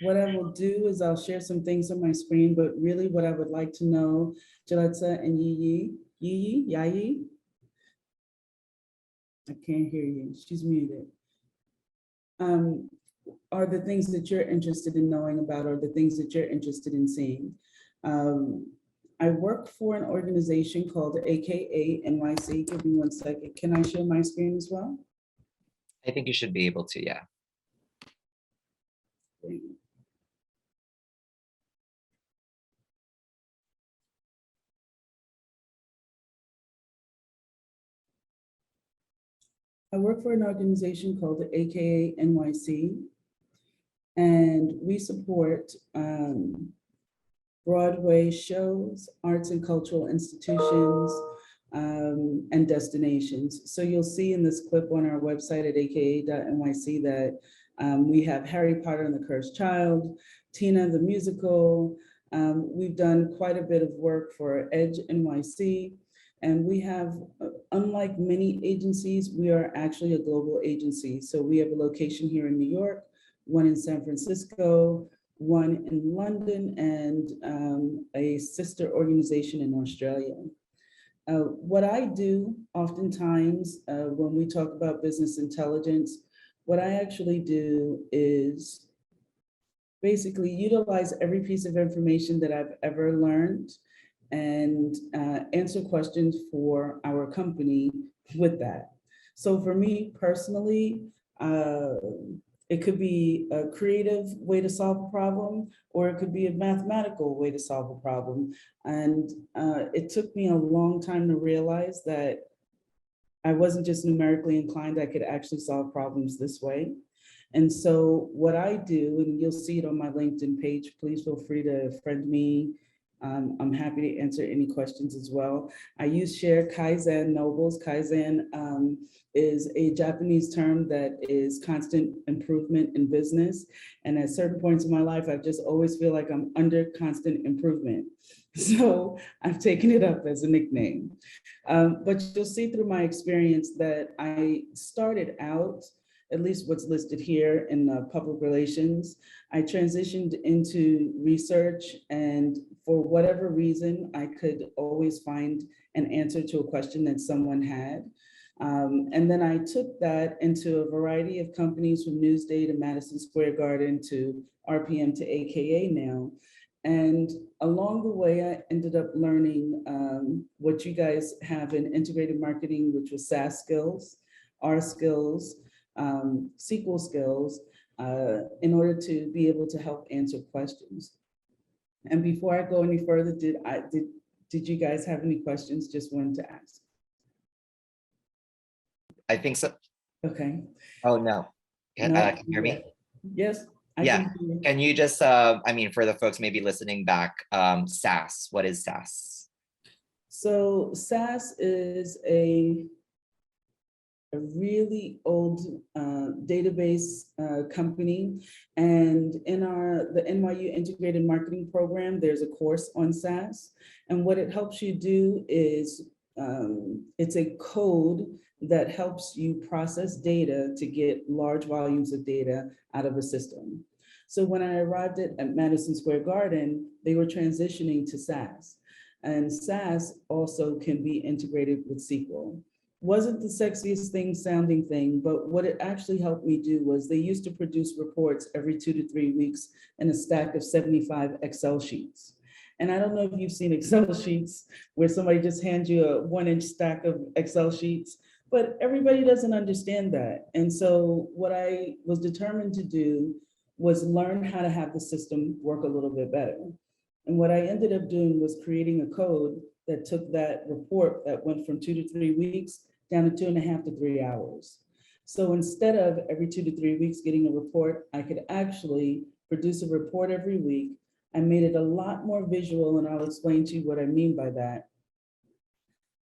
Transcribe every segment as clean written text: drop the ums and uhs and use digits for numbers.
what I will do is I'll share some things on my screen, but really what I would like to know, Jaletta and Yayi, I can't hear you, she's muted. Are the things that you're interested in knowing about, or the things that you're interested in seeing. I work for an organization called AKA.NYC. Give me 1 second. Can I share my screen as well? I think you should be able to, yeah. I work for an organization called the AKA.NYC, and we support Broadway shows, arts and cultural institutions, and destinations. So you'll see in this clip on our website at aka.nyc that we have Harry Potter and the Cursed Child, Tina the Musical. We've done quite a bit of work for Edge NYC. And we have, unlike many agencies, we are actually a global agency. So we have a location here in New York, one in San Francisco, one in London, and a sister organization in Australia. What I do oftentimes when we talk about business intelligence, what I actually do is basically utilize every piece of information that I've ever learned and answer questions for our company with that. So for me personally, it could be a creative way to solve a problem, or it could be a mathematical way to solve a problem. And it took me a long time to realize that I wasn't just numerically inclined, I could actually solve problems this way. And so what I do, and you'll see it on my LinkedIn page, please feel free to friend me. I'm happy to answer any questions as well. I use Cher Kaizen Nobles. Kaizen is a Japanese term that is constant improvement in business. And at certain points in my life, I just always feel like I'm under constant improvement. So I've taken it up as a nickname. But you'll see through my experience that I started out, at least what's listed here in public relations. I transitioned into research, and for whatever reason, I could always find an answer to a question that someone had. And then I took that into a variety of companies, from Newsday to Madison Square Garden to RPM to AKA now. And along the way, I ended up learning what you guys have in integrated marketing, which was SaaS skills, R skills, SQL skills, in order to be able to help answer questions. And before I go any further, did you guys have any questions? Just wanted to ask. I think so. Okay. Oh, no. Can you hear me? Yes. Yeah. Can you just, I mean, for the folks maybe listening back, SaaS, what is SaaS? So SaaS is a really old database company. And in the NYU Integrated Marketing Program, there's a course on SaaS. And what it helps you do is, it's a code that helps you process data to get large volumes of data out of a system. So when I arrived at Madison Square Garden, they were transitioning to SaaS. And SaaS also can be integrated with SQL. Wasn't the sexiest thing sounding thing, but what it actually helped me do was they used to produce reports every 2 to 3 weeks in a stack of 75 Excel sheets. And I don't know if you've seen Excel sheets where somebody just hands you a 1-inch stack of Excel sheets, but everybody doesn't understand that. And so what I was determined to do was learn how to have the system work a little bit better. And what I ended up doing was creating a code that took that report that went from 2 to 3 weeks down to 2.5 to 3 hours. So instead of every 2 to 3 weeks getting a report, I could actually produce a report every week. I made it a lot more visual, and I'll explain to you what I mean by that.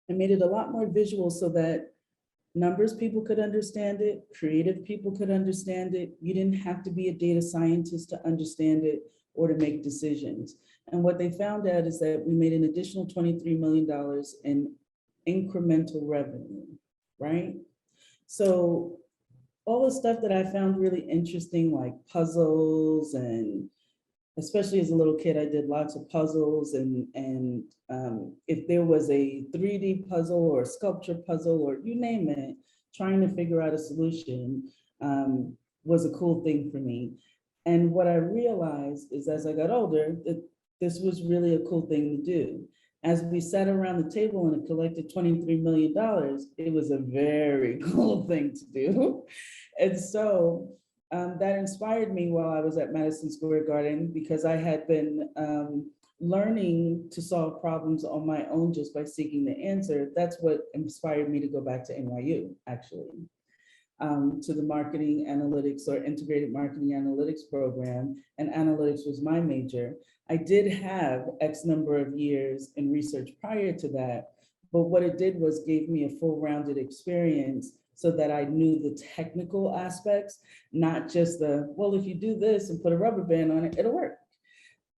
I made it a lot more visual so that numbers people could understand it, creative people could understand it. You didn't have to be a data scientist to understand it or to make decisions. And what they found out is that we made an additional $23 million in incremental revenue, right? So all the stuff that I found really interesting, like puzzles, and especially as a little kid, I did lots of puzzles, and if there was a 3D puzzle or a sculpture puzzle or you name it, trying to figure out a solution was a cool thing for me. And what I realized is as I got older, that this was really a cool thing to do. As we sat around the table and collected $23 million, it was a very cool thing to do. And so that inspired me while I was at Madison Square Garden, because I had been learning to solve problems on my own just by seeking the answer. That's what inspired me to go back to NYU, actually, to the marketing analytics or integrated marketing analytics program. And analytics was my major. I did have X number of years in research prior to that, but what it did was gave me a full rounded experience so that I knew the technical aspects, not just the, well, if you do this and put a rubber band on it, it'll work.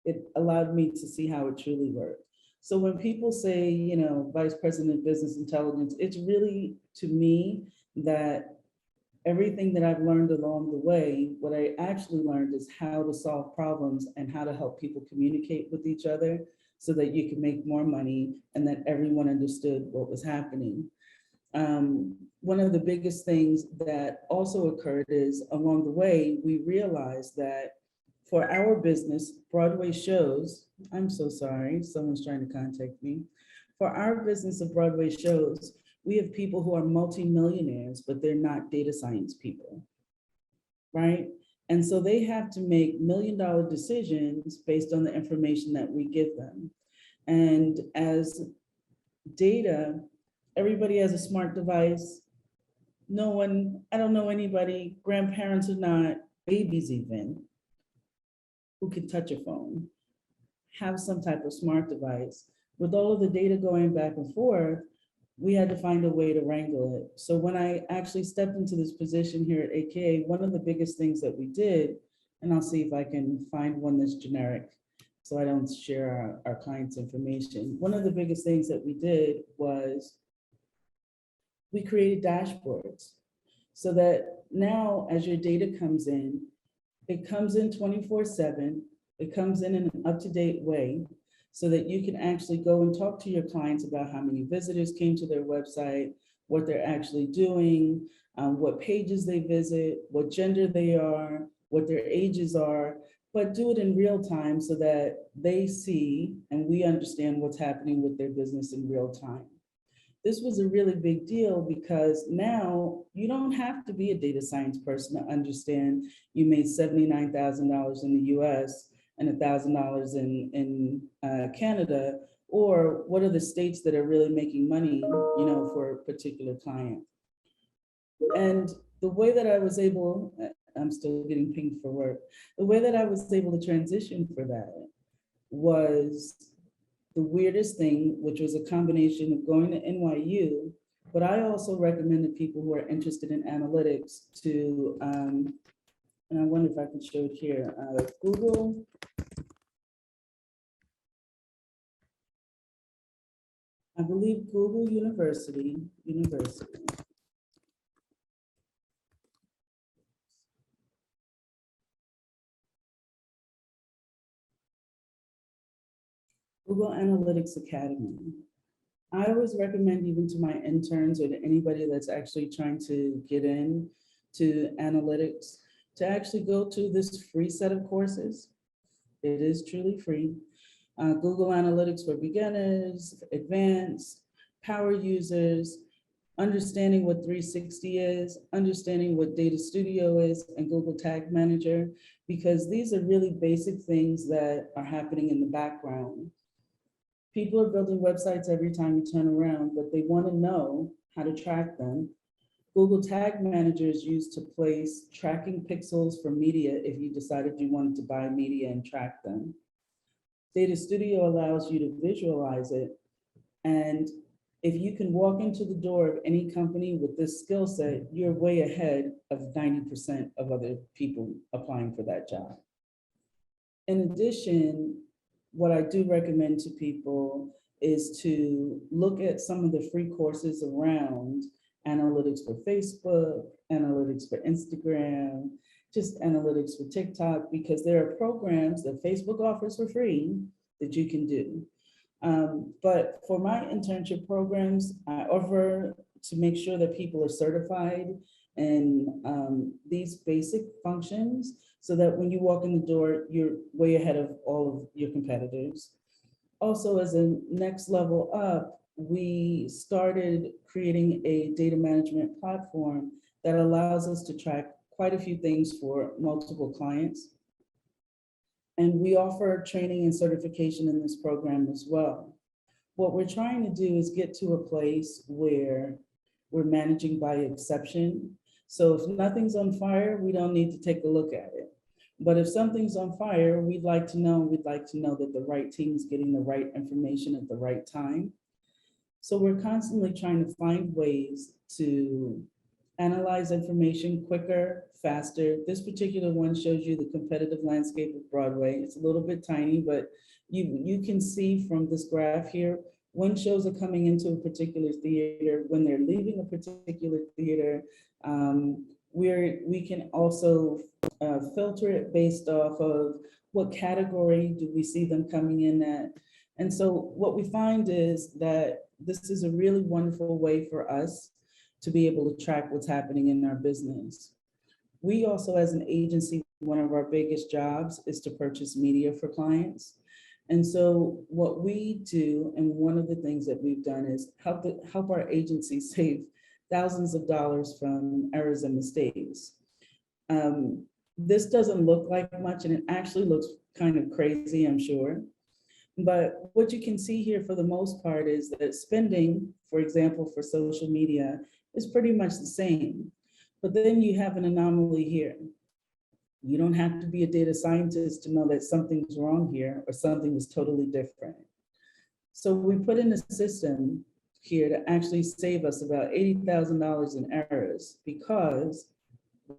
It allowed me to see how it truly worked. So when people say, you know, Vice President of Business Intelligence, it's really, to me, that everything that I've learned along the way, what I actually learned is how to solve problems and how to help people communicate with each other so that you can make more money and that everyone understood what was happening. One of the biggest things that also occurred is along the way, we realized that for our business, Broadway shows, I'm so sorry, someone's trying to contact me. For our business of Broadway shows, we have people who are multimillionaires, but they're not data science people, right? And so they have to make $1 million decisions based on the information that we give them. And as data, everybody has a smart device. No one, I don't know anybody, grandparents or not, babies even, who can touch a phone, have some type of smart device. With all of the data going back and forth, we had to find a way to wrangle it. So when I actually stepped into this position here at AKA, one of the biggest things that we did, and I'll see if I can find one that's generic so I don't share our clients' information. One of the biggest things that we did was we created dashboards so that now as your data comes in, it comes in 24/7, it comes in an up-to-date way, so that you can actually go and talk to your clients about how many visitors came to their website, what they're actually doing, what pages they visit, what gender they are, what their ages are, but do it in real time so that they see and we understand what's happening with their business in real time. This was a really big deal because now you don't have to be a data science person to understand you made $79,000 in the US and $1,000 in Canada, or what are the states that are really making money, you know, for a particular client. And the way that I was able, I'm still getting pinged for work, the way that I was able to transition for that was the weirdest thing, which was a combination of going to NYU, but I also recommend to people who are interested in analytics to, and I wonder if I can show it here, Google. I believe Google University. Google Analytics Academy. I always recommend even to my interns or to anybody that's actually trying to get in to analytics to actually go to this free set of courses. It is truly free. Google Analytics for beginners, advanced, power users, understanding what 360 is, understanding what Data Studio is, and Google Tag Manager, because these are really basic things that are happening in the background. People are building websites every time you turn around, but they want to know how to track them. Google Tag Manager is used to place tracking pixels for media if you decided you wanted to buy media and track them. Data Studio allows you to visualize it. And if you can walk into the door of any company with this skill set, you're way ahead of 90% of other people applying for that job. In addition, what I do recommend to people is to look at some of the free courses around analytics for Facebook, analytics for Instagram, just analytics for TikTok, because there are programs that Facebook offers for free that you can do. But for my internship programs, I offer to make sure that people are certified in these basic functions so that when you walk in the door, you're way ahead of all of your competitors. Also, as a next level up, we started creating a data management platform that allows us to track quite a few things for multiple clients. And we offer training and certification in this program as well. What we're trying to do is get to a place where we're managing by exception. So if nothing's on fire, we don't need to take a look at it. But if something's on fire, we'd like to know that the right team is getting the right information at the right time. So we're constantly trying to find ways to analyze information quicker, faster. This particular one shows you the competitive landscape of Broadway. It's a little bit tiny, but you can see from this graph here, when shows are coming into a particular theater, when they're leaving a particular theater. We can also filter it based off of what category do we see them coming in at. And so what we find is that this is a really wonderful way for us to be able to track what's happening in our business. We also, as an agency, one of our biggest jobs is to purchase media for clients. And so what we do, and one of the things that we've done is help our agency save thousands of dollars from errors and mistakes. This doesn't look like much, and it actually looks kind of crazy, I'm sure. But what you can see here for the most part is that spending, for example, for social media is pretty much the same. But then you have an anomaly here. You don't have to be a data scientist to know that something's wrong here or something is totally different. So we put in a system here to actually save us about $80,000 in errors, because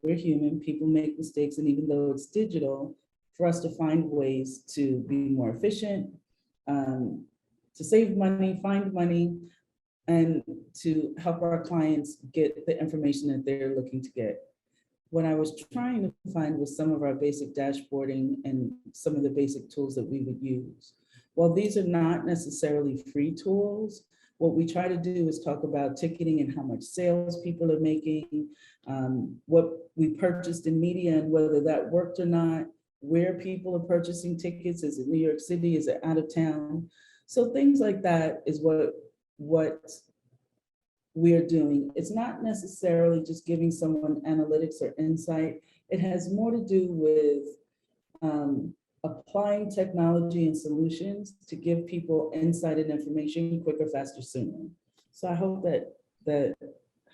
we're human, people make mistakes, and even though it's digital, for us to find ways to be more efficient, to save money, find money, and to help our clients get the information that they're looking to get. What I was trying to find was some of our basic dashboarding and some of the basic tools that we would use. While these are not necessarily free tools, what we try to do is talk about ticketing and how much sales people are making, what we purchased in media and whether that worked or not, where people are purchasing tickets, is it New York City, is it out of town? So things like that is what we're doing. It's not necessarily just giving someone analytics or insight. It has more to do with applying technology and solutions to give people insight and information quicker, faster, sooner. So I hope that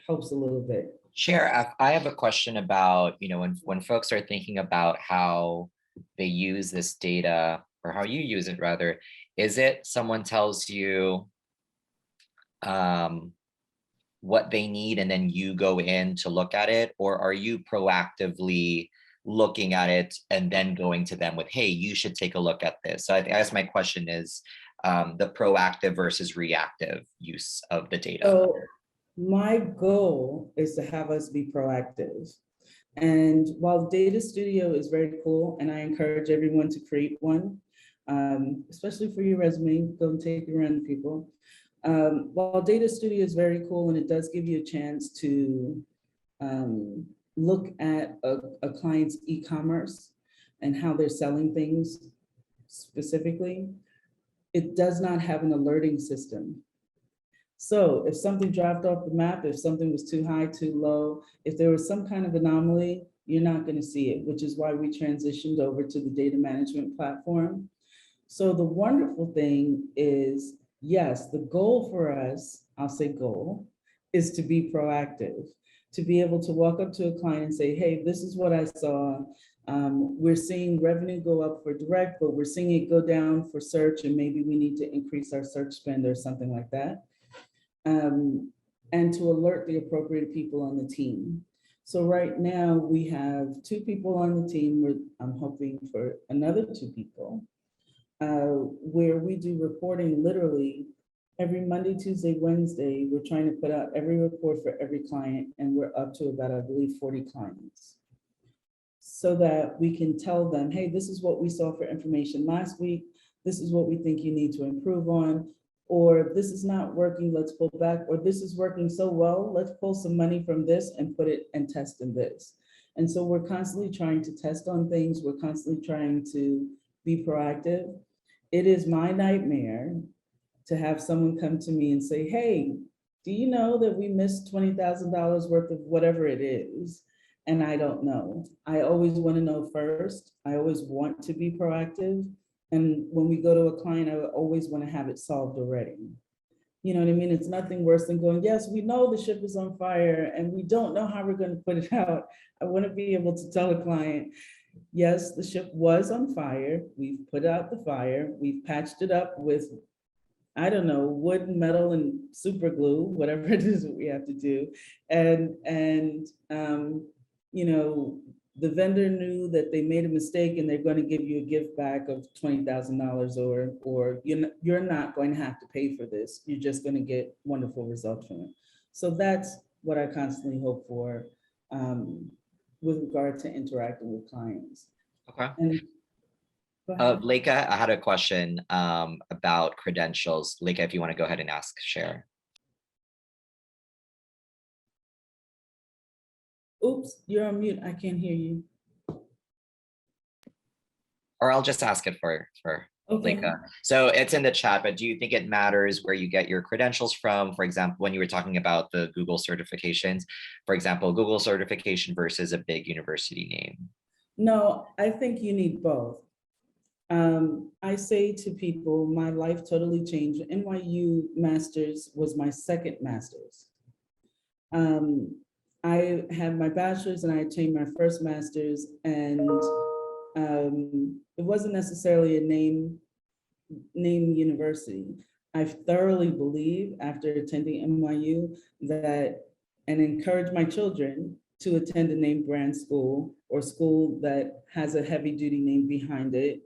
helps a little bit. Cher, I have a question about, when folks are thinking about how they use this data, or how you use it rather, is it someone tells you what they need and then you go in to look at it, or are you proactively looking at it and then going to them with, hey, you should take a look at this? So I guess my question is the proactive versus reactive use of the data. So my goal is to have us be proactive. And while Data Studio is very cool, and I encourage everyone to create one, especially for your resume, go and take it around people. While Data Studio is very cool and it does give you a chance to look at a client's e-commerce and how they're selling things specifically, it does not have an alerting system. So if something dropped off the map, if something was too high, too low, if there was some kind of anomaly, you're not going to see it, which is why we transitioned over to the data management platform. So the wonderful thing is, yes, the goal for us, I'll say goal, is to be proactive, to be able to walk up to a client and say, hey, this is what I saw. We're seeing revenue go up for direct, but we're seeing it go down for search, and maybe we need to increase our search spend or something like that. And to alert the appropriate people on the team. So right now we have 2 people on the team. I'm hoping for another 2 people, where we do reporting literally Every Monday, Tuesday, Wednesday, we're trying to put out every report for every client, and we're up to about, I believe, 40 clients. So that we can tell them, hey, this is what we saw for information last week. This is what we think you need to improve on, or this is not working, let's pull back, or this is working so well, let's pull some money from this and put it and test in this. And so we're constantly trying to test on things. We're constantly trying to be proactive. It is my nightmare to have someone come to me and say, hey, do you know that we missed $20,000 worth of whatever it is? And I don't know. I always want to know first. I always want to be proactive. And when we go to a client, I always want to have it solved already. You know what I mean? It's nothing worse than going, yes, we know the ship is on fire and we don't know how we're going to put it out. I want to be able to tell a client, yes, the ship was on fire. We've put out the fire. We've patched it up with, I don't know, wood, metal, and super glue, whatever it is that we have to do. And you know, the vendor knew that they made a mistake and they're going to give you a gift back of $20,000, or you're not going to have to pay for this. You're just going to get wonderful results from it. So that's what I constantly hope for with regard to interacting with clients. Okay. And go ahead. Leica, I had a question about credentials. Leica, if you want to go ahead and ask Cher. Oops, you're on mute. I can't hear you. Or I'll just ask it for Okay. Leica. So it's in the chat, but do you think it matters where you get your credentials from? For example, when you were talking about the Google certifications, for example, Google certification versus a big university name. No, I think you need both. I say to people, my life totally changed. NYU master's was my second master's. I had my bachelor's and I attained my first master's, and it wasn't necessarily a name university. I thoroughly believe after attending NYU that, and encourage my children to attend a name brand school or school that has a heavy duty name behind it.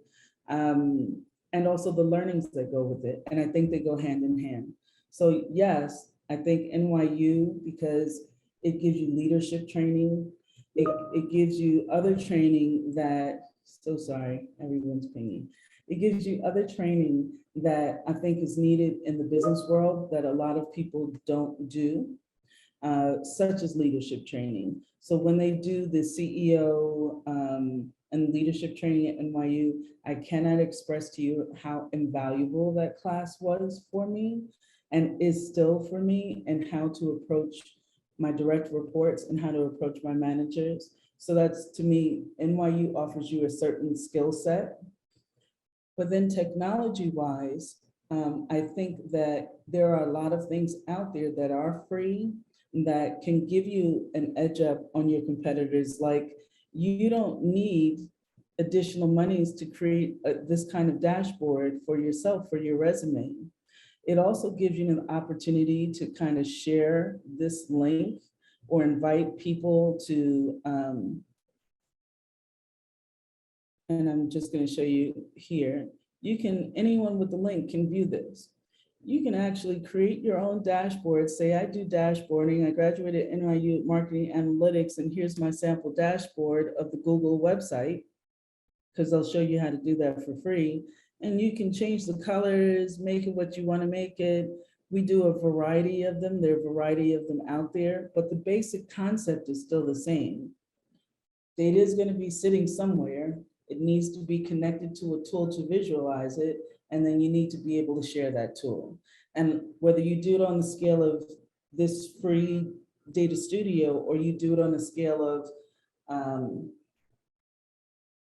And also the learnings that go with it. And I think they go hand in hand. So yes, I think NYU, because it gives you leadership training. It gives you other training that, so sorry, everyone's pinging. It gives you other training that I think is needed in the business world that a lot of people don't do, such as leadership training. So when they do the CEO and leadership training at NYU, I cannot express to you how invaluable that class was for me and is still for me, and how to approach my direct reports and how to approach my managers. So that's, to me, NYU offers you a certain skill set. But then technology-wise, I think that there are a lot of things out there that are free that can give you an edge up on your competitors. Like, you don't need additional monies to create this kind of dashboard for yourself, for your resume. It also gives you an opportunity to kind of share this link or invite people to, and I'm just going to show you here. You can, anyone with the link can view this. You can actually create your own dashboard. Say, I do dashboarding. I graduated NYU Marketing Analytics, and here's my sample dashboard of the Google website, because they'll show you how to do that for free. And you can change the colors, make it what you want to make it. We do a variety of them. There are a variety of them out there, but the basic concept is still the same. Data is going to be sitting somewhere. It needs to be connected to a tool to visualize it, and then you need to be able to share that tool. And whether you do it on the scale of this free data studio, or you do it on a scale of,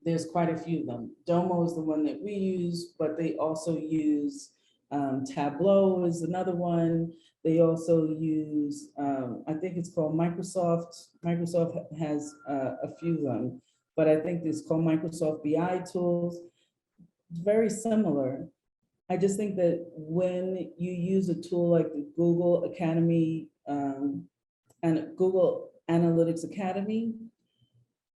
there's quite a few of them. Domo is the one that we use, but they also use Tableau is another one. They also use, I think it's called Microsoft. Microsoft has a few of them, but I think it's called Microsoft BI tools. It's very similar. I just think that when you use a tool like the Google Academy and Google Analytics Academy,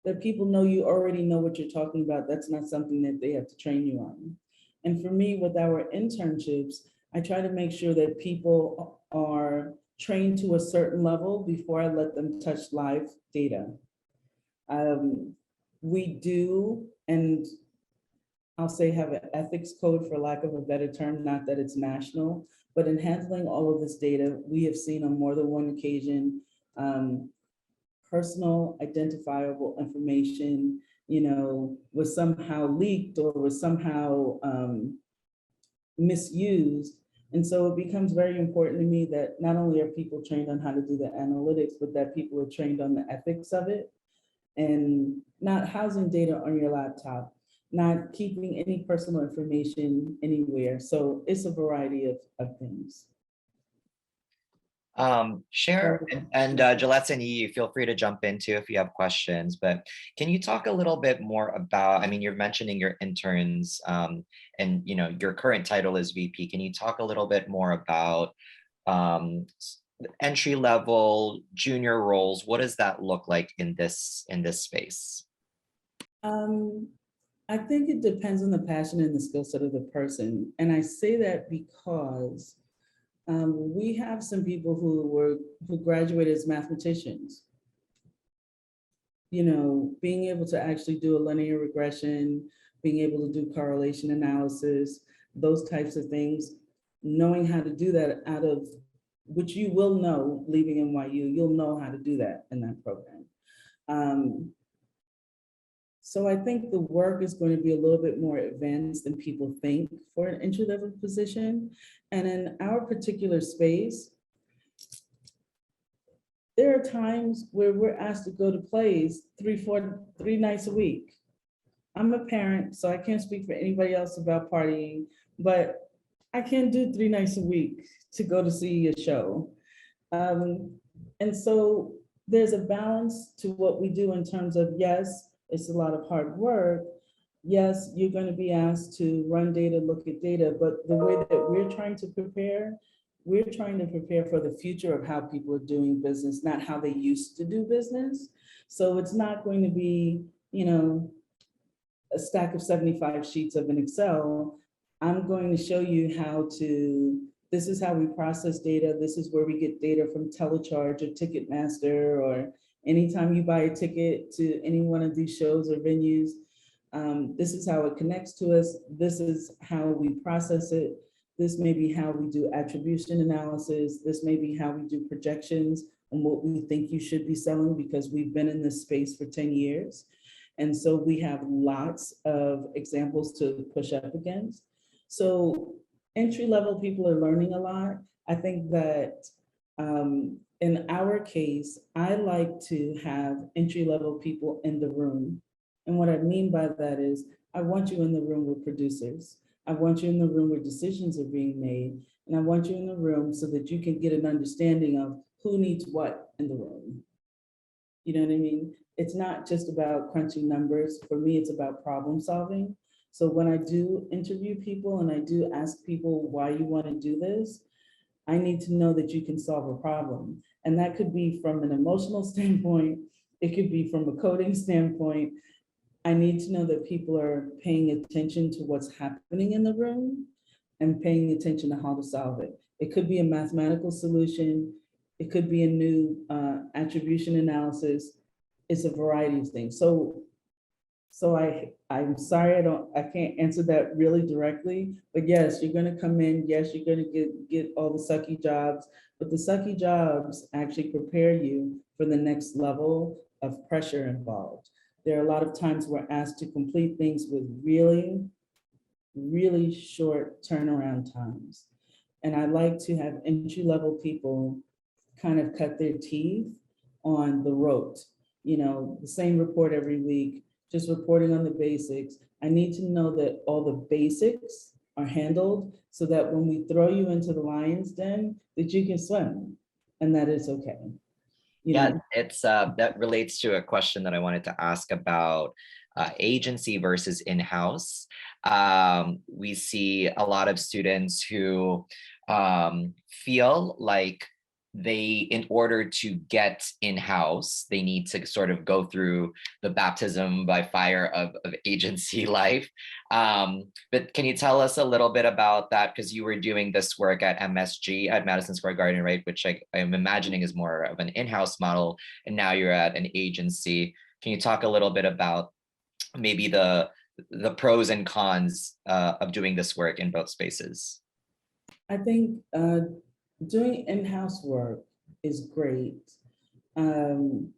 that people know you already know what you're talking about. That's not something that they have to train you on. And for me, with our internships, I try to make sure that people are trained to a certain level before I let them touch live data. We do, and I'll say have an ethics code for lack of a better term, not that it's national, but in handling all of this data, we have seen on more than one occasion, personal identifiable information, was somehow leaked or was somehow misused. And so it becomes very important to me that not only are people trained on how to do the analytics, but that people are trained on the ethics of it, and not housing data on your laptop, not keeping any personal information anywhere. So it's a variety of things. Cher and Gillette and you feel free to jump into if you have questions, but can you talk a little bit more about, I mean, you're mentioning your interns and your current title is VP. Can you talk a little bit more about entry level, junior roles? What does that look like in this space? I think it depends on the passion and the skill set of the person. And I say that because we have some people who graduated as mathematicians. Being able to actually do a linear regression, being able to do correlation analysis, those types of things, knowing how to do that out of which you will know leaving NYU, you'll know how to do that in that program. So I think the work is going to be a little bit more advanced than people think for an entry-level position. And in our particular space, there are times where we're asked to go to plays 3 nights a week. I'm a parent, so I can't speak for anybody else about partying, but I can't do 3 nights a week to go to see a show. And so there's a balance to what we do in terms of, yes, it's a lot of hard work. Yes, you're going to be asked to run data, look at data, but the way that we're trying to prepare for the future of how people are doing business, not how they used to do business. So it's not going to be, a stack of 75 sheets of an Excel. I'm going to show you this is how we process data. This is where we get data from Telecharge or Ticketmaster, or anytime you buy a ticket to any one of these shows or venues, this is how it connects to us. This is how we process it. This may be how we do attribution analysis. This may be how we do projections on what we think you should be selling, because we've been in this space for 10 years. And so we have lots of examples to push up against. So entry-level people are learning a lot. I think that in our case, I like to have entry-level people in the room. And what I mean by that is, I want you in the room with producers. I want you in the room where decisions are being made. And I want you in the room so that you can get an understanding of who needs what in the room. You know what I mean? It's not just about crunching numbers. For me, it's about problem solving. So when I do interview people and I do ask people why you want to do this, I need to know that you can solve a problem. And that could be from an emotional standpoint. It could be from a coding standpoint. I need to know that people are paying attention to what's happening in the room and paying attention to how to solve it. It could be a mathematical solution. It could be a new attribution analysis. It's a variety of things. So I'm sorry, I can't answer that really directly, but yes, you're gonna come in, yes, you're gonna get all the sucky jobs, but the sucky jobs actually prepare you for the next level of pressure involved. There are a lot of times we're asked to complete things with really, really short turnaround times. And I like to have entry-level people kind of cut their teeth on the rote, the same report every week, just reporting on the basics. I need to know that all the basics are handled so that when we throw you into the lion's den, that you can swim and that it's okay. Yeah, it's that relates to a question that I wanted to ask about agency versus in-house. We see a lot of students who feel like in order to get in-house, they need to sort of go through the baptism by fire of agency life. But can you tell us a little bit about that? Because you were doing this work at MSG, at Madison Square Garden, right? Which I'm imagining is more of an in-house model, and now you're at an agency. Can you talk a little bit about maybe the pros and cons of doing this work in both spaces? I think doing in-house work is great. And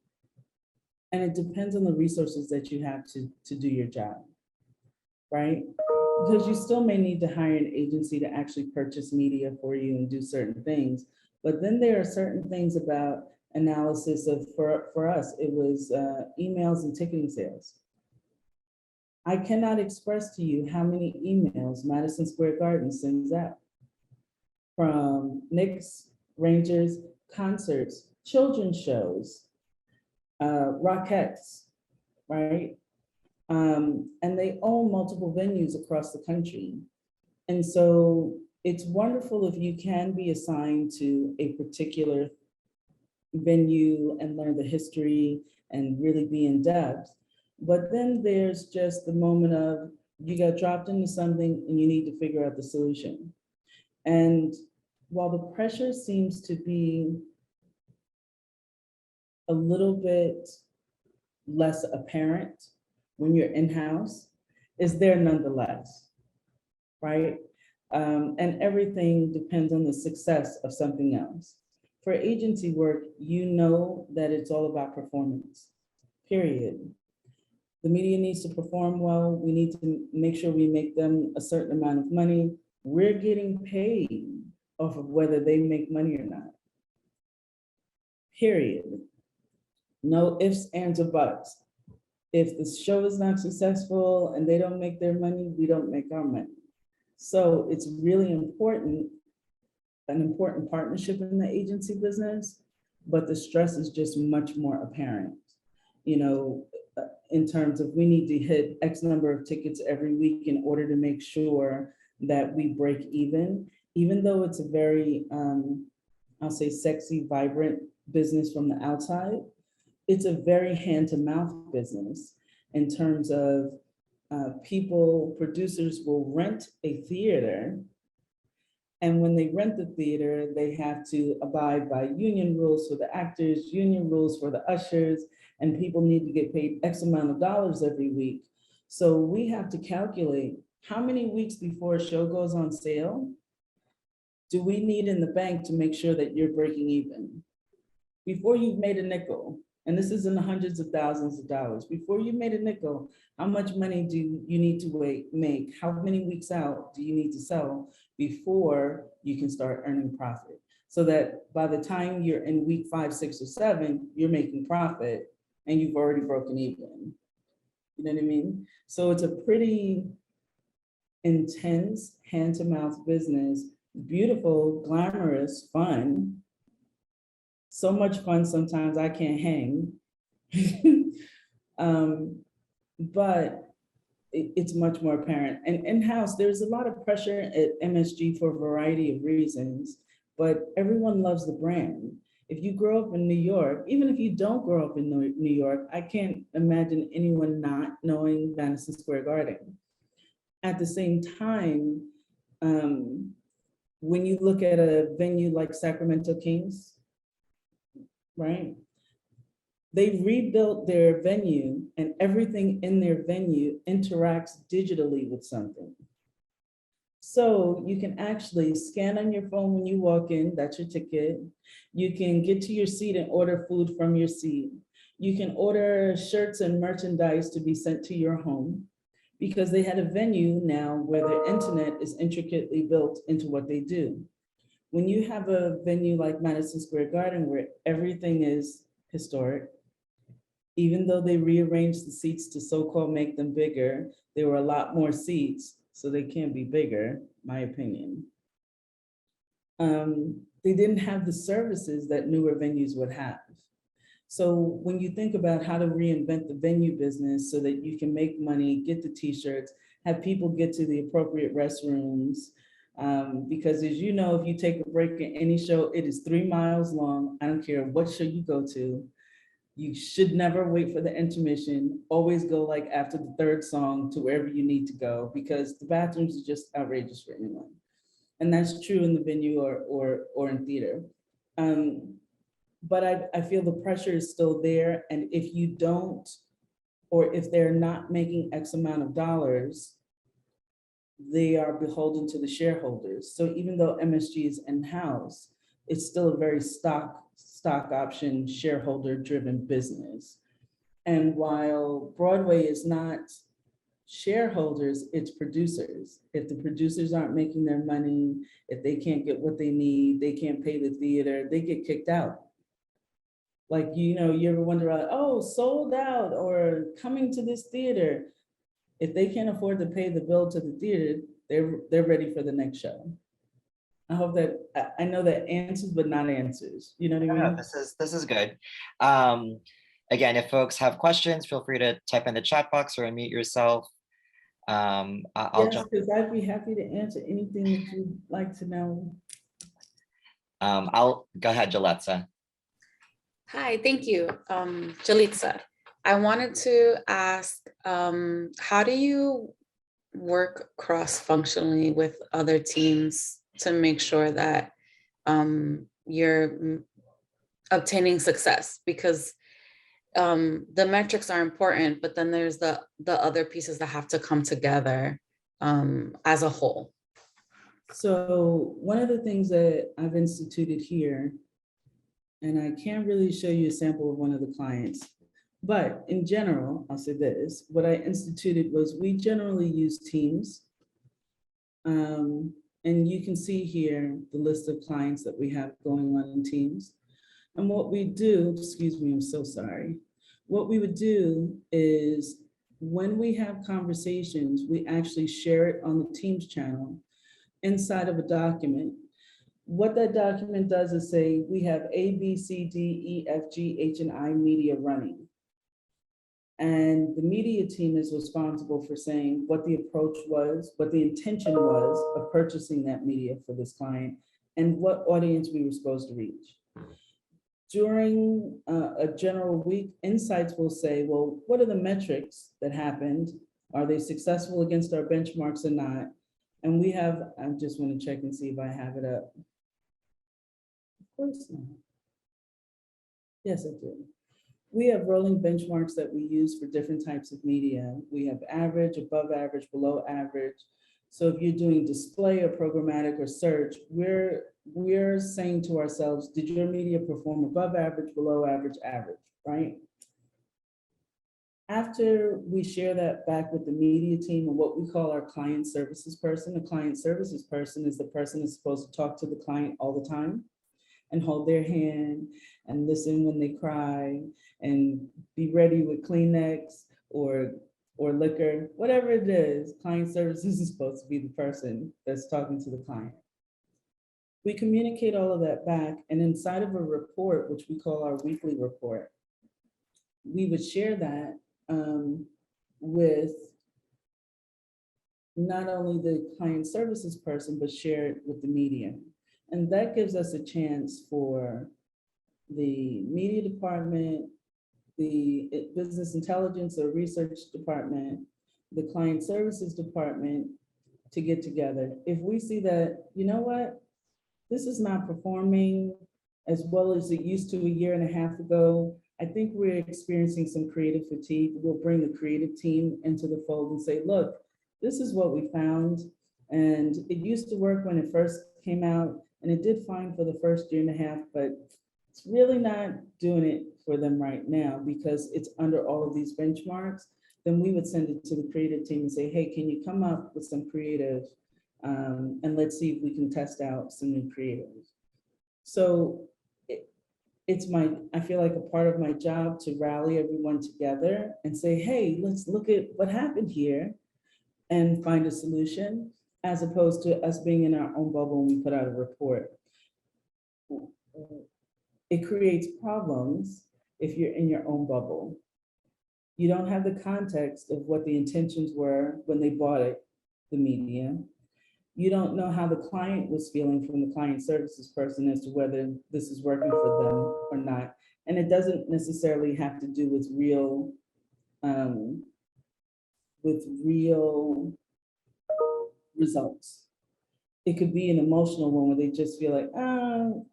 it depends on the resources that you have to do your job, right? Because you still may need to hire an agency to actually purchase media for you and do certain things. But then there are certain things about analysis of, for us, it was emails and ticketing sales. I cannot express to you how many emails Madison Square Garden sends out from Knicks, Rangers, concerts, children's shows, Rockettes, right? And they own multiple venues across the country. And so it's wonderful if you can be assigned to a particular venue and learn the history and really be in depth. But then there's just the moment of you got dropped into something and you need to figure out the solution. And while the pressure seems to be a little bit less apparent when you're in-house, is there nonetheless, right? And everything depends on the success of something else. For agency work, you know that it's all about performance, period. The media needs to perform well. We need to make sure we make them a certain amount of money. We're getting paid off of whether they make money or not, period. No ifs, ands, or buts. If the show is not successful and they don't make their money, we don't make our money. So it's really important, an important partnership in the agency business, but the stress is just much more apparent. You know, in terms of we need to hit X number of tickets every week in order to make sure that we break even though it's a very, I'll say sexy, vibrant business from the outside, it's a very hand-to-mouth business in terms of people, producers will rent a theater, and when they rent the theater, they have to abide by union rules for the actors, union rules for the ushers, and people need to get paid X amount of dollars every week. So we have to calculate how many weeks before a show goes on sale do we need in the bank to make sure that you're breaking even? Before you've made a nickel, and this is in the hundreds of thousands of dollars, before you made a nickel, how much money do you need to make? How many weeks out do you need to sell before you can start earning profit? So that by the time you're in week 5, 6, or 7, you're making profit and you've already broken even. You know what I mean? So it's a pretty intense hand-to-mouth business, beautiful, glamorous, fun. So much fun, sometimes I can't hang. But it's much more apparent. And in-house, there's a lot of pressure at MSG for a variety of reasons, but everyone loves the brand. If you grow up in New York, even if you don't grow up in New York, I can't imagine anyone not knowing Madison Square Garden. At the same time, when you look at a venue like Sacramento Kings, right? They rebuilt their venue and everything in their venue interacts digitally with something. So you can actually scan on your phone when you walk in, that's your ticket. You can get to your seat and order food from your seat. You can order shirts and merchandise to be sent to your home because they had a venue now where their internet is intricately built into what they do. When you have a venue like Madison Square Garden where everything is historic, even though they rearranged the seats to so-called make them bigger, there were a lot more seats, so they can't be bigger, my opinion. They didn't have the services that newer venues would have. So when you think about how to reinvent the venue business so that you can make money, get the t-shirts, have people get to the appropriate restrooms, Because as you know, if you take a break in any show, it is 3 miles long. I don't care what show you go to. You should never wait for the intermission. Always go like after the third song to wherever you need to go, because the bathrooms are just outrageous for anyone. And that's true in the venue or in theater. But I feel the pressure is still there. And if you don't, or if they're not making X amount of dollars, they are beholden to the shareholders. So even though MSG is in-house, it's still a very stock option, shareholder-driven business. And while Broadway is not shareholders, it's producers. If the producers aren't making their money, if they can't get what they need, they can't pay the theater, they get kicked out. Like, you know, you ever wonder, oh, sold out or coming to this theater. If they can't afford to pay the bill to the theater, they're ready for the next show. I hope that, I know that answers, but not answers. You know what I mean? Yeah, this is good. Again, if folks have questions, feel free to type in the chat box or unmute yourself. I'll Yes, jump. because I'd be happy to answer anything that you'd like to know. I'll go ahead, Jaletza. Hi, thank you, Jalitza. I wanted to ask, how do you work cross-functionally with other teams to make sure that you're obtaining success? Because the metrics are important, but then there's the other pieces that have to come together as a whole. So one of the things that I've instituted here, and I can't really show you a sample of one of the clients, but in general, I'll say this, what I instituted was we generally use Teams. And you can see here the list of clients that we have going on in Teams. And what we do, excuse me, I'm so sorry. What we would do is when we have conversations, we actually share it on the Teams channel inside of a document. What that document does is say, we have A, B, C, D, E, F, G, H, and I media running. And the media team is responsible for saying what the approach was, what the intention was of purchasing that media for this client, and what audience we were supposed to reach. During a general week, insights will say, well, what are the metrics that happened? Are they successful against our benchmarks or not? And we have, I just want to check and see if I have it up. Of course not. Yes, I do. We have rolling benchmarks that we use for different types of media. We have average, above average, below average. So if you're doing display or programmatic or search, we're saying to ourselves, did your media perform above average, below average, average, right? After we share that back with the media team and what we call our client services person, a client services person is the person that's supposed to talk to the client all the time and hold their hand and listen when they cry and be ready with Kleenex or liquor, whatever it is. Client services is supposed to be the person that's talking to the client. We communicate all of that back, and inside of a report, which we call our weekly report, we would share that with not only the client services person, but share it with the media. And that gives us a chance for the media department, the business intelligence or research department, the client services department to get together. If we see that, you know what, this is not performing as well as it used to a year and a half ago, I think we're experiencing some creative fatigue. We'll bring the creative team into the fold and say, look, this is what we found. And it used to work when it first came out, and it did fine for the first year and a half, but it's really not doing it for them right now because it's under all of these benchmarks. Then we would send it to the creative team and say, hey, can you come up with some creative and let's see if we can test out some new creative. So I feel like a part of my job to rally everyone together and say, hey, let's look at what happened here and find a solution, as opposed to us being in our own bubble when we put out a report. It creates problems if you're in your own bubble. You don't have the context of what the intentions were when they bought it, the media. You don't know how the client was feeling from the client services person as to whether this is working for them or not. And it doesn't necessarily have to do with real results. It could be an emotional one where they just feel like,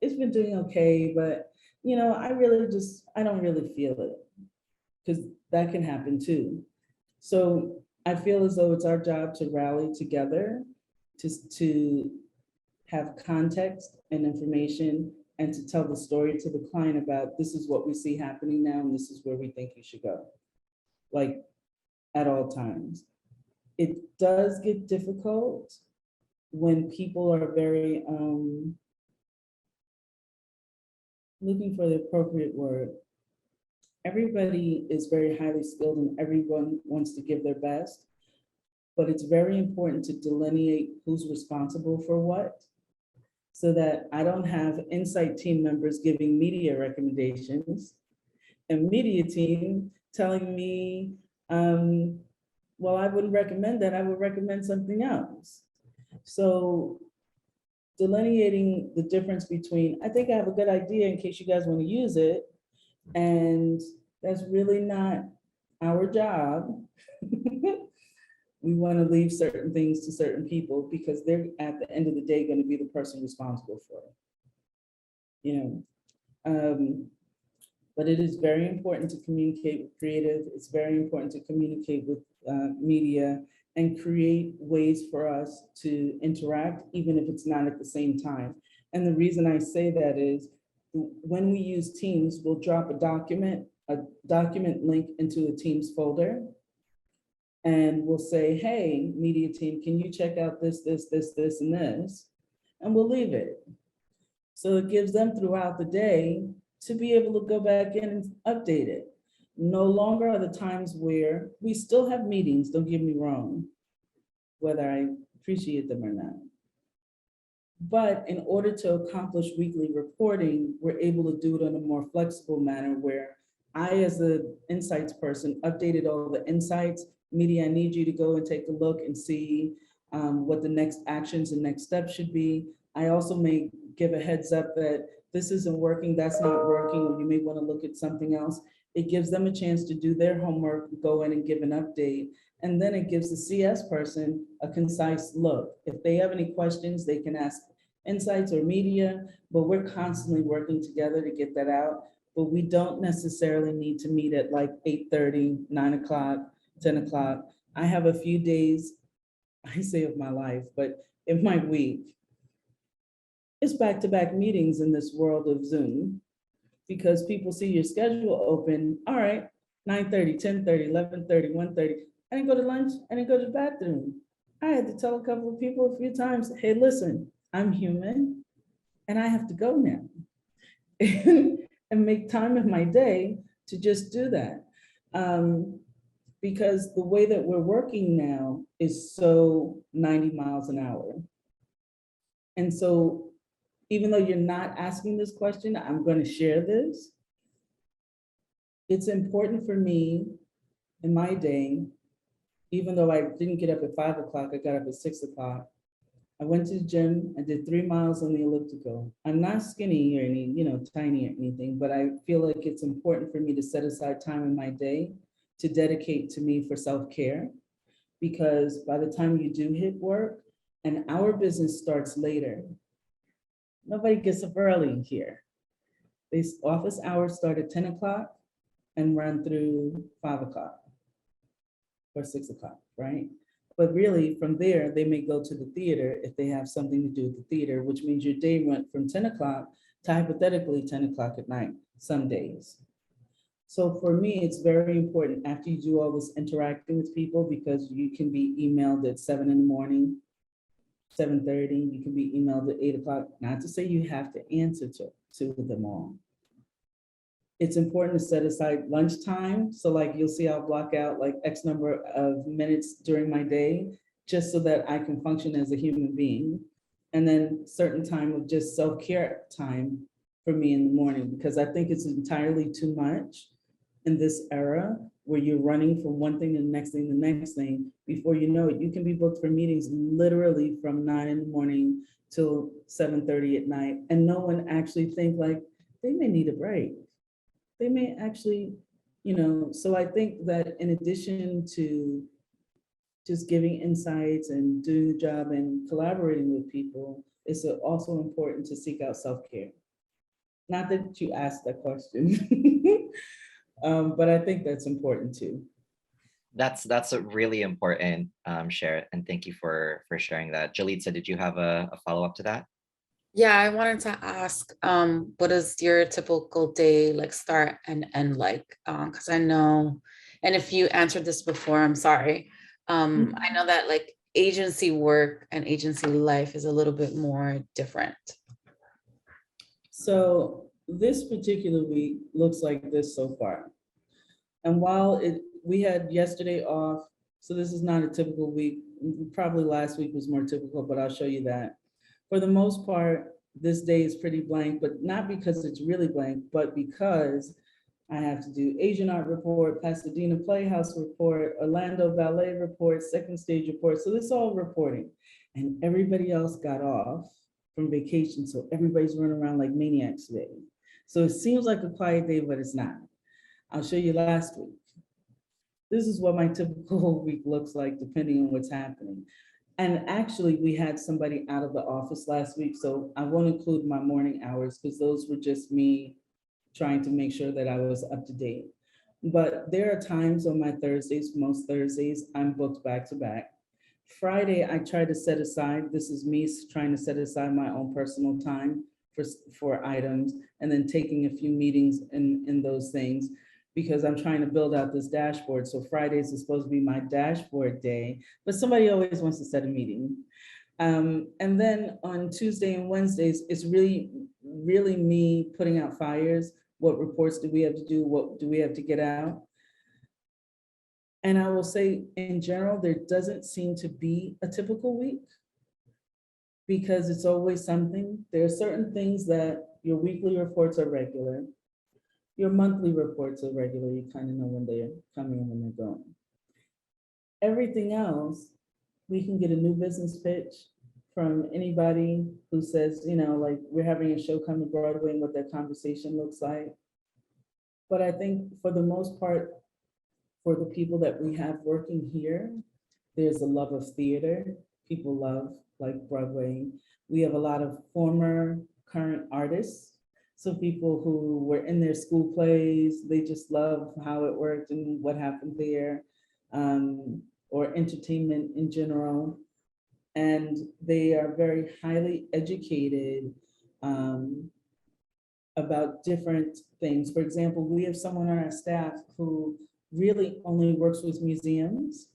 it's been doing okay, but I don't really feel it, because that can happen too. So I feel as though it's our job to rally together, to have context and information, and to tell the story to the client about, this is what we see happening now, and this is where we think you should go, like at all times. It does get difficult when people are very, looking for the appropriate word. Everybody is very highly skilled and everyone wants to give their best, but it's very important to delineate who's responsible for what, so that I don't have insight team members giving media recommendations and media team telling me, well, I wouldn't recommend that, I would recommend something else. So delineating the difference between, I think I have a good idea in case you guys want to use it, and that's really not our job. We want to leave certain things to certain people because they're at the end of the day going to be the person responsible for it. But it is very important to communicate with creative. It's very important to communicate with media and create ways for us to interact, even if it's not at the same time. And the reason I say that is when we use Teams, we'll drop a document link into a Teams folder. And we'll say, hey, media team, can you check out this, this, this, this, and this? And we'll leave it. So it gives them throughout the day to be able to go back in and update it. No longer are the times where we still have meetings, don't get me wrong, whether I appreciate them or not. But in order to accomplish weekly reporting, we're able to do it in a more flexible manner where I, as the insights person, updated all the insights. Media, I need you to go and take a look and see what the next actions and next steps should be. I also may give a heads up that this isn't working, that's not working, or you may want to look at something else. It gives them a chance to do their homework, go in and give an update. And then it gives the CS person a concise look. If they have any questions, they can ask insights or media, but we're constantly working together to get that out. But we don't necessarily need to meet at like 8:30, 9 o'clock, 10 o'clock. I have a few days, I say of my life, but in my week, it's back-to-back meetings in this world of Zoom, because people see your schedule open, all right, 9:30, 10:30, 11:30, 1:30. I didn't go to lunch, I didn't go to the bathroom. I had to tell a couple of people a few times, hey, listen, I'm human and I have to go now. And make time in my day to just do that. Because the way that we're working now is so 90 miles an hour. And so even though you're not asking this question, I'm going to share this. It's important for me in my day, even though I didn't get up at 5 o'clock, I got up at 6 o'clock. I went to the gym, I did 3 miles on the elliptical. I'm not skinny or any, tiny or anything, but I feel like it's important for me to set aside time in my day to dedicate to me for self-care, because by the time you do hit work, and our business starts later, nobody gets up early here. These office hours start at 10 o'clock and run through 5 o'clock or 6 o'clock, right? But really from there, they may go to the theater if they have something to do with the theater, which means your day went from 10 o'clock to hypothetically 10 o'clock at night, some days. So for me, it's very important after you do all this interacting with people, because you can be emailed at 7 in the morning, 7:30, you can be emailed at 8 o'clock, not to say you have to answer to them all. It's important to set aside lunchtime. So like you'll see I'll block out like X number of minutes during my day, just so that I can function as a human being. And then certain time of just self-care time for me in the morning, because I think it's entirely too much in this era where you're running from one thing to the next thing, the next thing. Before you know it, you can be booked for meetings literally from 9 in the morning till 7:30 at night. And no one actually think like, they may need a break. They may actually, so I think that in addition to just giving insights and doing the job and collaborating with people, it's also important to seek out self-care. Not that you asked that question, but I think that's important too. That's a really important share, and thank you for sharing that. Jalitza, did you have a follow-up to that? Yeah, I wanted to ask, what does your typical day like start and end like? Because I know, and if you answered this before, I'm sorry. I know that like agency work and agency life is a little bit more different. So this particular week looks like this so far. And while we had yesterday off, so this is not a typical week. Probably last week was more typical, but I'll show you that. For the most part, this day is pretty blank, but not because it's really blank, but because I have to do Asian Art Report, Pasadena Playhouse Report, Orlando Ballet Report, Second Stage Report. So this is all reporting. And everybody else got off from vacation, so everybody's running around like maniacs today. So it seems like a quiet day, but it's not. I'll show you last week. This is what my typical week looks like, depending on what's happening. And actually, we had somebody out of the office last week, so I won't include my morning hours because those were just me trying to make sure that I was up to date. But there are times on my Thursdays, most Thursdays, I'm booked back to back. Friday, I try to set aside, this is me trying to set aside my own personal time for items, and then taking a few meetings in those things, because I'm trying to build out this dashboard. So Fridays is supposed to be my dashboard day, but somebody always wants to set a meeting. And then on Tuesday and Wednesdays, it's really me putting out fires. What reports do we have to do? What do we have to get out? And I will say, in general, there doesn't seem to be a typical week because it's always something. There are certain things that your weekly reports are regular. Your monthly reports are regular. You kind of know when they're coming and when they're going. Everything else, we can get a new business pitch from anybody who says, like we're having a show come to Broadway and what that conversation looks like. But I think for the most part, for the people that we have working here, there's a love of theater. People love like Broadway. We have a lot of former, current artists. So people who were in their school plays, they just love how it worked and what happened there, or entertainment in general. And they are very highly educated about different things. For example, we have someone on our staff who really only works with museums,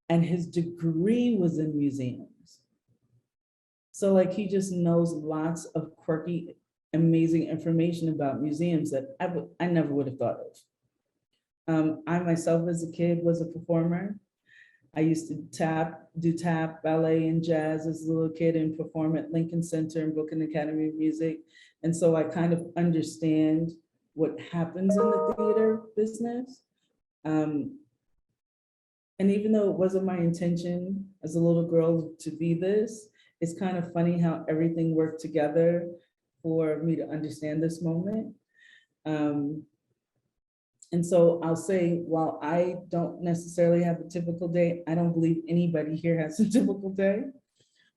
and his degree was in museums. So like he just knows lots of quirky, amazing information about museums that I never would have thought of. I myself as a kid was a performer. I used to do tap, ballet, and jazz as a little kid and perform at Lincoln Center and Brooklyn Academy of Music. And so I kind of understand what happens in the theater business. And even though it wasn't my intention as a little girl to be this, it's kind of funny how everything worked together for me to understand this moment. And so I'll say, while I don't necessarily have a typical day, I don't believe anybody here has a typical day.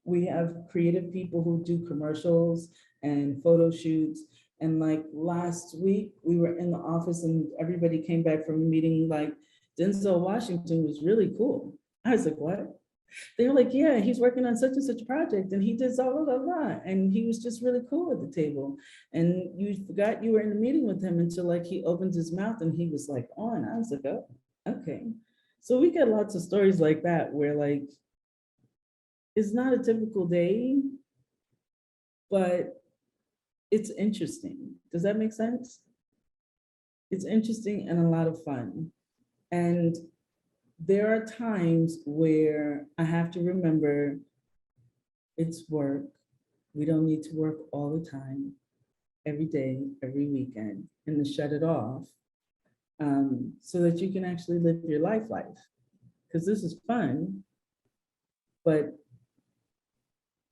We have creative people who do commercials and photo shoots. And like last week, we were in the office and everybody came back from a meeting like, Denzel Washington was really cool. I was like, what? They were like, yeah, he's working on such and such project and he did blah, blah, blah, blah. And he was just really cool at the table. And you forgot you were in a meeting with him until like he opened his mouth and he was like on. I was like, oh, okay. So we get lots of stories like that where like, it's not a typical day, but it's interesting. Does that make sense? It's interesting and a lot of fun. And there are times where I have to remember it's work. We don't need to work all the time, every day, every weekend, and to shut it off. so that you can actually live your life. Because this is fun, but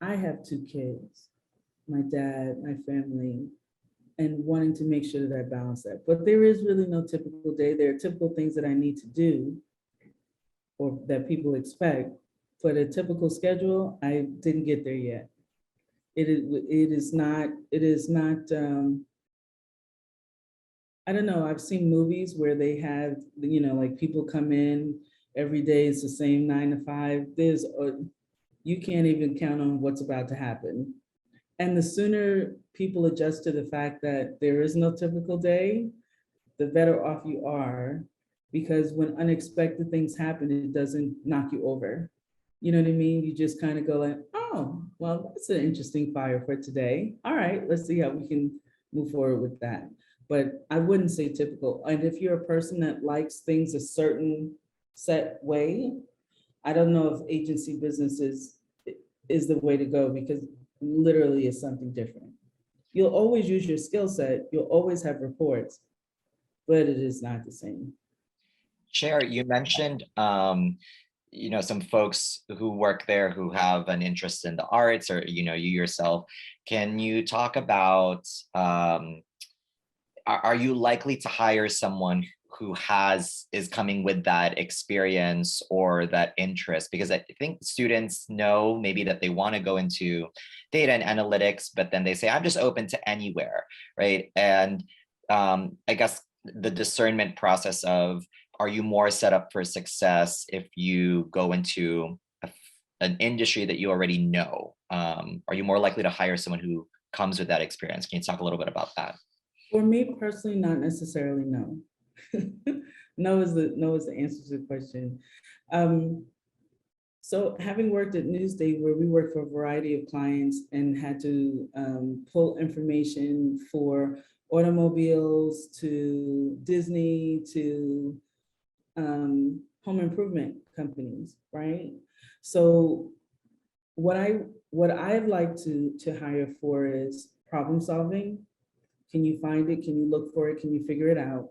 I have 2 kids, my dad, my family, and wanting to make sure that I balance that. But there is really no typical day. There are typical things that I need to do or that people expect, but a typical schedule, I didn't get there yet. It is not, I don't know, I've seen movies where they have, like people come in every day, it's the same 9 to 5. You can't even count on what's about to happen. And the sooner people adjust to the fact that there is no typical day, the better off you are, because when unexpected things happen, it doesn't knock you over. You know what I mean? You just kind of go like, oh, well, that's an interesting fire for today. All right, let's see how we can move forward with that. But I wouldn't say typical. And if you're a person that likes things a certain set way, I don't know if agency business is the way to go, because literally it's something different. You'll always use your skill set. You'll always have reports, but it is not the same. Cher, you mentioned some folks who work there who have an interest in the arts, or you yourself. Can you talk about are you likely to hire someone who is coming with that experience or that interest? Because I think students know maybe that they want to go into data and analytics, but then they say, I'm just open to anywhere, right? And I guess the discernment process of, are you more set up for success if you go into an industry that you already know? Are you more likely to hire someone who comes with that experience? Can you talk a little bit about that? For me personally, not necessarily, no. No is the answer to the question. So having worked at Newsday, where we worked for a variety of clients and had to pull information for automobiles to Disney to home improvement companies, right? So what I'd like to hire for is problem solving. Can you find it? Can you look for it? Can you figure it out?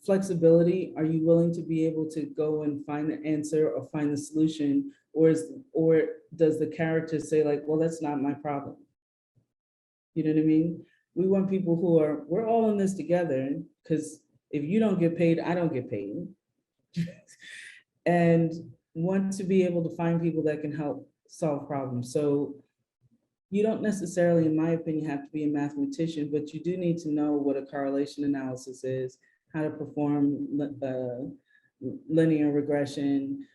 Flexibility. Are you willing to be able to go and find the answer or find the solution? Or does the character say like, well, that's not my problem? You know what I mean? We want people who we're all in this together, because if you don't get paid, I don't get paid. And want to be able to find people that can help solve problems. So you don't necessarily, in my opinion, have to be a mathematician, but you do need to know what a correlation analysis is, how to perform linear regression,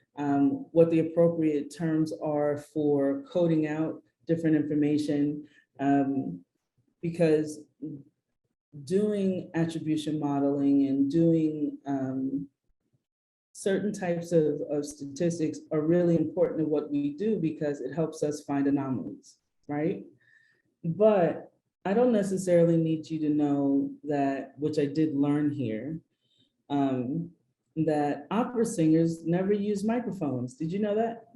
what the appropriate terms are for coding out different information, because doing attribution modeling and doing certain types of statistics are really important to what we do, because it helps us find anomalies, right? But I don't necessarily need you to know that, which I did learn here, that opera singers never use microphones. Did you know that?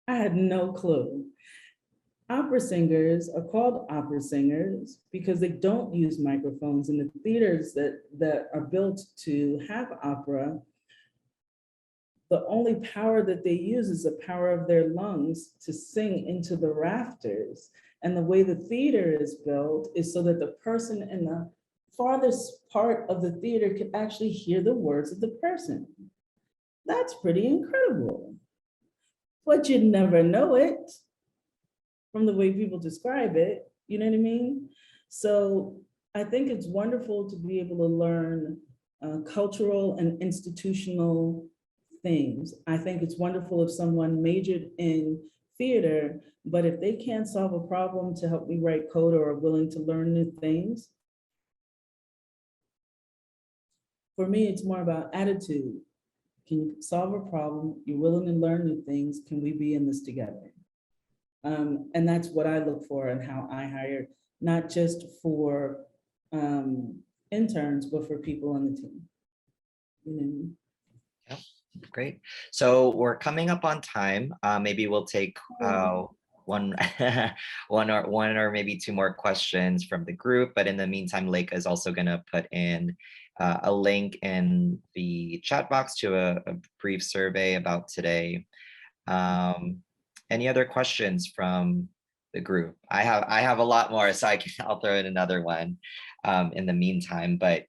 I had no clue. Opera singers are called opera singers because they don't use microphones. In the theaters that are built to have opera, the only power that they use is the power of their lungs to sing into the rafters. And the way the theater is built is so that the person in the farthest part of the theater can actually hear the words of the person. That's pretty incredible. But you'd never know it from the way people describe it, you know what I mean? So I think it's wonderful to be able to learn cultural and institutional things. I think it's wonderful if someone majored in theater, but if they can't solve a problem to help me write code or are willing to learn new things, for me, it's more about attitude. Can you solve a problem? You're willing to learn new things. Can we be in this together? And that's what I look for and how I hire, not just for interns, but for people on the team. You know? Yeah, great. So we're coming up on time. Maybe we'll take one one or maybe two more questions from the group. But in the meantime, Leica is also going to put in a link in the chat box to a brief survey about today. Any other questions from the group? I have a lot more, so I'll throw in another one in the meantime. But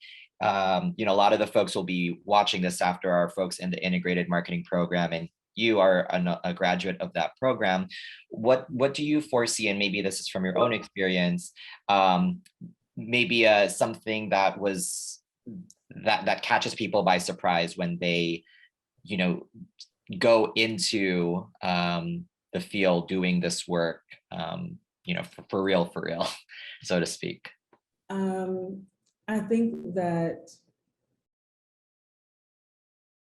you know, a lot of the folks will be watching this after our folks in the integrated marketing program, and you are a graduate of that program. What do you foresee, and maybe this is from your own experience, maybe something that was that catches people by surprise when they, you know, go into the field doing this work, you know, for real, so to speak? I think that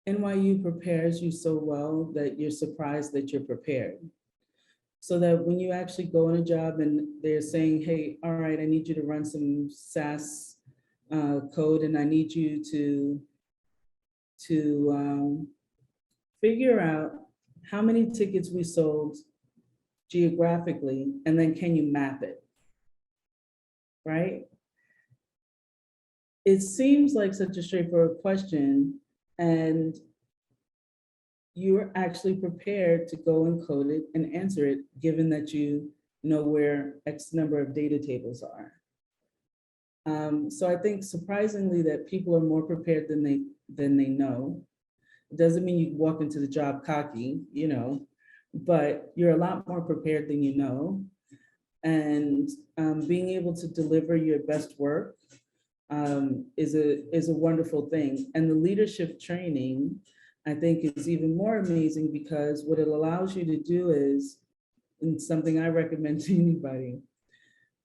NYU prepares you so well that you're surprised that you're prepared. So that when you actually go in a job and they're saying, hey, all right, I need you to run some SAS code, and I need you to figure out how many tickets we sold geographically, and then can you map it, right? It seems like such a straightforward question, and you're actually prepared to go and code it and answer it, given that you know where X number of data tables are. So I think surprisingly that people are more prepared than they know. It doesn't mean you walk into the job cocky, you know, but you're a lot more prepared than you know. And being able to deliver your best work is a wonderful thing. And the leadership training, I think, is even more amazing, because what it allows you to do is, and something I recommend to anybody,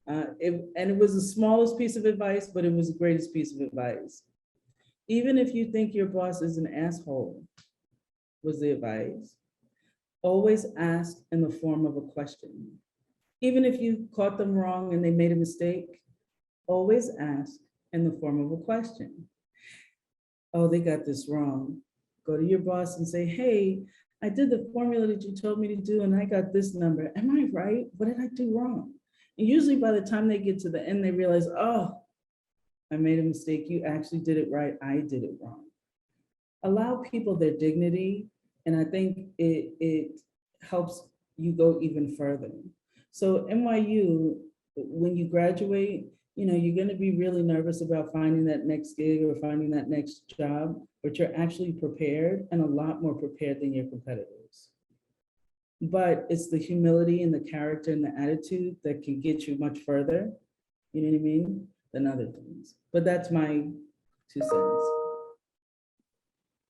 and it was the smallest piece of advice, but it was the greatest piece of advice. Even if you think your boss is an asshole, was the advice, always ask in the form of a question. Even if you caught them wrong and they made a mistake, always ask in the form of a question. Oh, they got this wrong. Go to your boss and say, hey, I did the formula that you told me to do and I got this number. Am I right? What did I do wrong? And usually by the time they get to the end, they realize, oh, I made a mistake. You actually did it right. I did it wrong. Allow people their dignity. And I think it helps you go even further. So NYU, when you graduate, you know, you're going to be really nervous about finding that next gig or finding that next job, but you're actually prepared, and a lot more prepared than your competitors. But it's the humility and the character and the attitude that can get you much further, you know what I mean, than other things. But that's my 2 cents.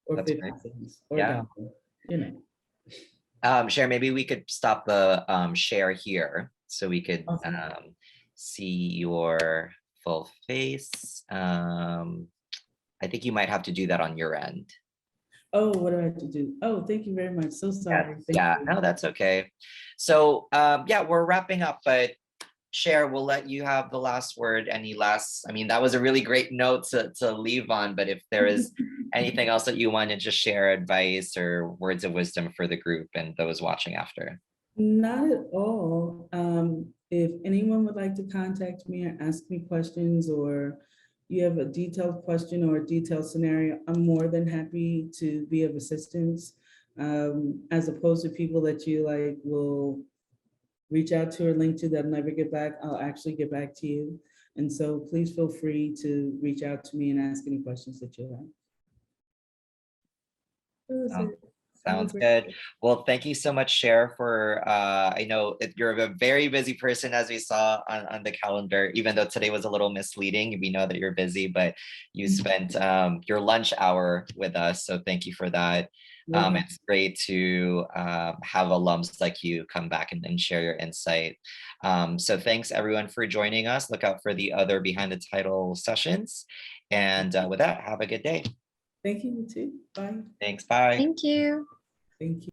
Or That's 50 great. cents, or Yeah. $1, you know. Cher, maybe we could stop the share here so we could Awesome. see your full face. I think you might have to do that on your end. Oh, what do I have to do? Oh, thank you very much. So sorry. Thank Yeah, you. no, that's okay. So yeah, we're wrapping up, but Cher, we'll let you have the last word. Any last, I mean, that was a really great note to leave on, but if there is anything else that you want to just share, advice or words of wisdom for the group and those watching after. Not at all. If anyone would like to contact me or ask me questions, or you have a detailed question or a detailed scenario, I'm more than happy to be of assistance. As opposed to people that you like will reach out to or link to that never get back, I'll actually get back to you. And so please feel free to reach out to me and ask any questions that you have. That was it. Sounds good. Well, thank you so much, Cher, for I know you're a very busy person, as we saw on the calendar, even though today was a little misleading. We know that you're busy, but you spent your lunch hour with us. So thank you for that. It's great to have alums like you come back and share your insight. So thanks everyone for joining us. Look out for the other Behind the Title sessions. And with that, have a good day. Thank you, you too. Bye. Thanks, bye. Thank you. Thank you.